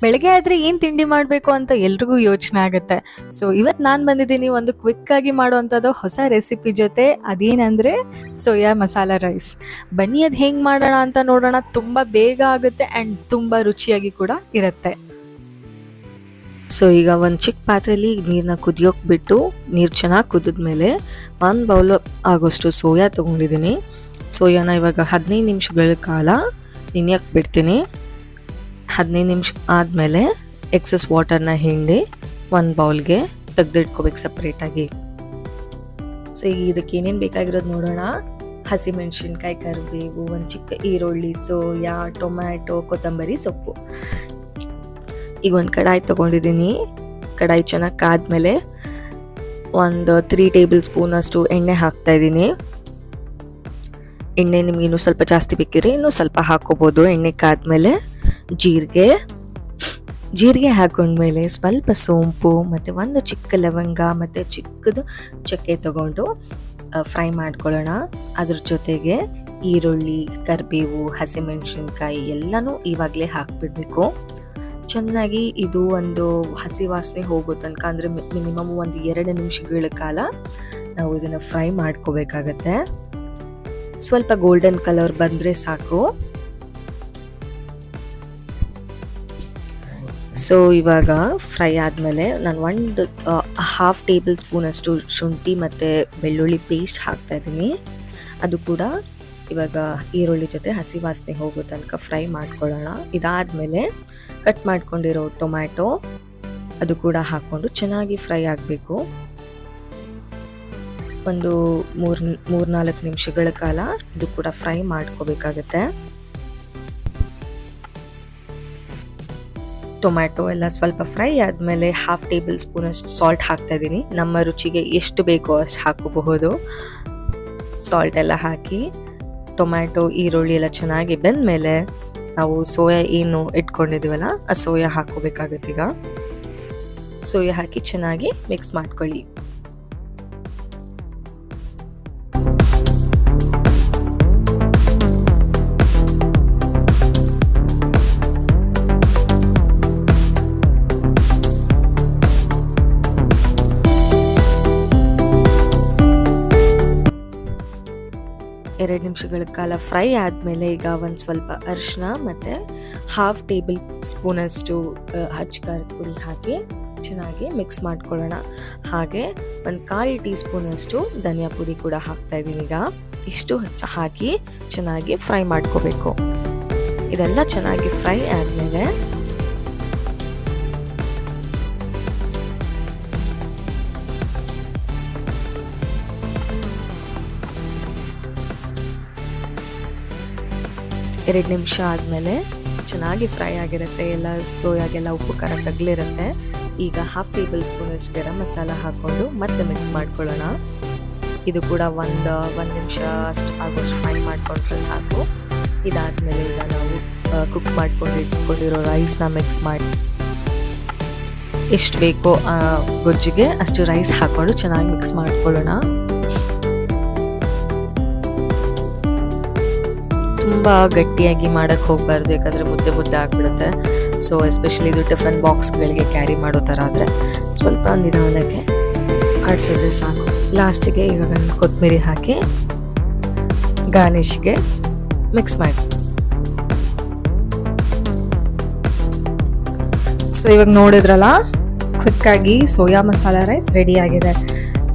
ಬೆಳಗ್ಗೆ ಆದ್ರೆ ಏನ್ ತಿಂಡಿ ಮಾಡ್ಬೇಕು ಅಂತ ಎಲ್ರಿಗೂ ಯೋಚನೆ ಆಗುತ್ತೆ. ಸೊ ಇವತ್ ನಾನ್ ಬಂದಿದ್ದೀನಿ ಒಂದು ಕ್ವಿಕ್ ಆಗಿ ಮಾಡುವಂತದ್ದು ಹೊಸ ರೆಸಿಪಿ ಜೊತೆ. ಅದೇನಂದ್ರೆ ಸೋಯಾ ಮಸಾಲಾ ರೈಸ್. ಬನ್ನಿ ಅದ್ ಹೆಂಗ್ ಮಾಡೋಣ ಅಂತ ನೋಡೋಣ. ತುಂಬಾ ಬೇಗ ಆಗುತ್ತೆ ಅಂಡ್ ತುಂಬಾ ರುಚಿಯಾಗಿ ಕೂಡ ಇರುತ್ತೆ. ಸೊ ಈಗ ಒಂದು ಚಿಕ್ಕ ಪಾತ್ರೆಯಲ್ಲಿ ನೀರನ್ನ ಕುದಿಯೋಕೆ ಬಿಟ್ಟು ನೀರು ಚೆನ್ನಾಗಿ ಕುದಿದ್ಮೇಲೆ 1 ಬೌಲ್ ಆಗೋಷ್ಟು ಸೋಯಾ ತೊಗೊಂಡಿದ್ದೀನಿ. ಸೋಯಾನ ಇವಾಗ 15 ನಿಮಿಷಗಳ ಕಾಲ ನೆನೆಯಕ್ಕೆ ಬಿಡ್ತೀನಿ. 15 ನಿಮಿಷ ಆದಮೇಲೆ ಎಕ್ಸಸ್ ವಾಟರ್ನ ಹಿಂಡಿ 1 ಬೌಲ್ಗೆ ತೆಗೆದಿಟ್ಕೋಬೇಕು ಸಪ್ರೇಟಾಗಿ. ಸೊ ಈಗ ಇದಕ್ಕೆ ಏನೇನು ಬೇಕಾಗಿರೋದು ನೋಡೋಣ. ಹಸಿಮೆಣಸಿನ್ಕಾಯಿ, ಕರಿಬೇವು, ಒಂದು ಚಿಕ್ಕ ಈರುಳ್ಳಿ, ಸೋಯಾ, ಟೊಮ್ಯಾಟೊ, ಕೊತ್ತಂಬರಿ ಸೊಪ್ಪು. ಈಗ ಒಂದು ಕಡಾಯಿ ತೊಗೊಂಡಿದ್ದೀನಿ. ಕಡಾಯಿ ಚೆನ್ನಾಗಿ ಕಾದ್ಮೇಲೆ ಒಂದು 3 ಟೇಬಲ್ ಸ್ಪೂನ್ ಅಷ್ಟು ಎಣ್ಣೆ ಹಾಕ್ತಾ ಇದ್ದೀನಿ. ಎಣ್ಣೆ ನಿಮ್ಗೆ ಇನ್ನೂ ಸ್ವಲ್ಪ ಜಾಸ್ತಿ ಬೇಕಿದ್ರೆ ಇನ್ನೂ ಸ್ವಲ್ಪ ಹಾಕೋಬೋದು. ಎಣ್ಣೆ ಕಾದ್ಮೇಲೆ ಜೀರಿಗೆ ಹಾಕೊಂಡ್ಮೇಲೆ ಸ್ವಲ್ಪ ಸೋಂಪು ಮತ್ತು ಒಂದು ಚಿಕ್ಕ ಲವಂಗ ಮತ್ತು ಚಿಕ್ಕದು ಚಕ್ಕೆ ತಗೊಂಡು ಫ್ರೈ ಮಾಡ್ಕೊಳ್ಳೋಣ. ಅದ್ರ ಜೊತೆಗೆ ಈರುಳ್ಳಿ, ಕರಿಬೇವು, ಹಸಿಮೆಣಸಿನ್ಕಾಯಿ ಎಲ್ಲನೂ ಇವಾಗಲೇ ಹಾಕ್ಬಿಡ್ಬೇಕು. ಚೆನ್ನಾಗಿ ಇದು ಒಂದು ಹಸಿ ವಾಸನೆ ಹೋಗೋ ತನಕ, ಅಂದರೆ ಮಿನಿಮಮ್ ಒಂದು 2 ನಿಮಿಷಗಳ ಕಾಲ ನಾವು ಇದನ್ನು ಫ್ರೈ ಮಾಡ್ಕೋಬೇಕಾಗತ್ತೆ. ಸ್ವಲ್ಪ ಗೋಲ್ಡನ್ ಕಲರ್ ಬಂದರೆ ಸಾಕು. ಸೊ ಇವಾಗ ಫ್ರೈ ಆದಮೇಲೆ ನಾನು 1/2 ಟೇಬಲ್ ಸ್ಪೂನ್ ಅಷ್ಟು ಶುಂಠಿ ಮತ್ತು ಬೆಳ್ಳುಳ್ಳಿ ಪೇಸ್ಟ್ ಹಾಕ್ತಾಯಿದ್ದೀನಿ. ಅದು ಕೂಡ ಇವಾಗ ಈರುಳ್ಳಿ ಜೊತೆ ಹಸಿ ವಾಸನೆ ಹೋಗೋ ತನಕ ಫ್ರೈ ಮಾಡ್ಕೊಳ್ಳೋಣ. ಇದಾದಮೇಲೆ ಕಟ್ ಮಾಡ್ಕೊಂಡಿರೋ ಟೊಮ್ಯಾಟೊ ಅದು ಕೂಡ ಹಾಕ್ಕೊಂಡು ಚೆನ್ನಾಗಿ ಫ್ರೈ ಆಗಬೇಕು. ಒಂದು 3-4 ನಿಮಿಷಗಳ ಕಾಲ ಇದು ಕೂಡ ಫ್ರೈ ಮಾಡ್ಕೋಬೇಕಾಗತ್ತೆ. ಟೊಮ್ಯಾಟೊ ಎಲ್ಲ ಸ್ವಲ್ಪ ಫ್ರೈ ಆದಮೇಲೆ 1/2 ಟೇಬಲ್ ಸ್ಪೂನ್ ಅಷ್ಟು ಸಾಲ್ಟ್ ಹಾಕ್ತಾ ಇದ್ದೀನಿ. ನಮ್ಮ ರುಚಿಗೆ ಎಷ್ಟು ಬೇಕೋ ಅಷ್ಟು ಹಾಕೋಬಹುದು. ಸಾಲ್ಟ್ ಎಲ್ಲ ಹಾಕಿ ಟೊಮ್ಯಾಟೊ, ಈರುಳ್ಳಿ ಎಲ್ಲ ಚೆನ್ನಾಗಿ ಬೆಂದಮೇಲೆ ನಾವು ಸೋಯಾ ಏನು ಇಟ್ಕೊಂಡಿದ್ದೀವಲ್ಲ ಆ ಸೋಯಾ ಹಾಕೋಬೇಕಾಗುತ್ತೆ. ಈಗ ಸೋಯಾ ಹಾಕಿ ಚೆನ್ನಾಗಿ ಮಿಕ್ಸ್ ಮಾಡ್ಕೊಳ್ಳಿ. ಎರಡು ನಿಮಿಷಗಳ ಕಾಲ ಫ್ರೈ ಆದಮೇಲೆ ಈಗ ಒಂದು ಸ್ವಲ್ಪ ಅರಿಶಿನ ಮತ್ತು 1/2 ಟೇಬಲ್ ಸ್ಪೂನ್ ಅಷ್ಟು ಖಾರದ ಪುಡಿ ಹಾಕಿ ಚೆನ್ನಾಗಿ ಮಿಕ್ಸ್ ಮಾಡ್ಕೊಳ್ಳೋಣ. ಹಾಗೆ ಒಂದು 1/4 ಟೀ ಸ್ಪೂನ್ ಅಷ್ಟು ಧನಿಯಾ ಪುಡಿ ಕೂಡ ಹಾಕ್ತಾ ಇದ್ದೀನಿ. ಈಗ ಇಷ್ಟು ಹಾಕಿ ಚೆನ್ನಾಗಿ ಫ್ರೈ ಮಾಡ್ಕೋಬೇಕು. ಇದೆಲ್ಲ ಚೆನ್ನಾಗಿ ಫ್ರೈ ಆದಮೇಲೆ ಎರಡು ನಿಮಿಷ ಆದಮೇಲೆ ಚೆನ್ನಾಗಿ ಫ್ರೈ ಆಗಿರುತ್ತೆ. ಎಲ್ಲ ಸೋಯಾಗೆಲ್ಲ ಉಪ್ಪು ಖಾರ ತಗಲಿರುತ್ತೆ. ಈಗ 1/2 ಟೇಬಲ್ ಸ್ಪೂನ್ ಅಷ್ಟು ಗರಂ ಮಸಾಲ ಹಾಕ್ಕೊಂಡು ಮತ್ತೆ ಮಿಕ್ಸ್ ಮಾಡ್ಕೊಳ್ಳೋಣ. ಇದು ಕೂಡ ಒಂದು ನಿಮಿಷ ಅಷ್ಟು ಆಗೋಷ್ಟು ಫ್ರೈ ಮಾಡ್ಕೊಂಡ್ರೆ ಸಾಕು. ಇದಾದಮೇಲೆ ಈಗ ನಾವು ಕುಕ್ ಮಾಡ್ಕೊಂಡು ಇಟ್ಕೊಂಡಿರೋ ರೈಸ್ನ ಮಿಕ್ಸ್ ಮಾಡಿ ಎಷ್ಟು ಬೇಕೋ ಗೊಜ್ಜಿಗೆ ಅಷ್ಟು ರೈಸ್ ಹಾಕ್ಕೊಂಡು ಚೆನ್ನಾಗಿ ಮಿಕ್ಸ್ ಮಾಡ್ಕೊಳ್ಳೋಣ. ತುಂಬ ಗಟ್ಟಿಯಾಗಿ ಮಾಡೋಕ್ಕೆ ಹೋಗಬಾರ್ದು, ಯಾಕಂದರೆ ಮುದ್ದೆ ಆಗಿಬಿಡುತ್ತೆ. ಸೊ ಎಸ್ಪೆಷಲಿ ಇದು ಟಿಫನ್ ಬಾಕ್ಸ್ಗಳಿಗೆ ಕ್ಯಾರಿ ಮಾಡೋ ಥರ ಆದರೆ ಸ್ವಲ್ಪ ನಿಧಾನಕ್ಕೆ ಆಡಿಸಿದ್ರೆ ಸಾಕು. ಲಾಸ್ಟಿಗೆ ಇವಾಗ ಕೊತ್ತಂಬರಿ ಹಾಕಿ ಗಾರ್ನಿಷ್ಗೆ ಮಿಕ್ಸ್ ಮಾಡಿ. ಸೊ ಇವಾಗ ನೋಡಿದ್ರಲ್ಲ, ಕ್ವಿಕ್ಕಾಗಿ ಸೋಯಾ ಮಸಾಲಾ ರೈಸ್ ರೆಡಿ ಆಗಿದೆ.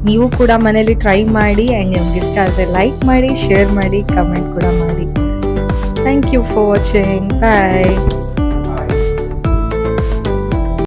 ನೀವು ಕೂಡ ಮನೇಲಿ ಟ್ರೈ ಮಾಡಿ ಆ್ಯಂಡ್ ನಿಮ್ಗೆ ಇಷ್ಟ ಆದರೆ ಲೈಕ್ ಮಾಡಿ, ಶೇರ್ ಮಾಡಿ, ಕಮೆಂಟ್ ಕೂಡ ಮಾಡಿ. Thank you for watching. Bye.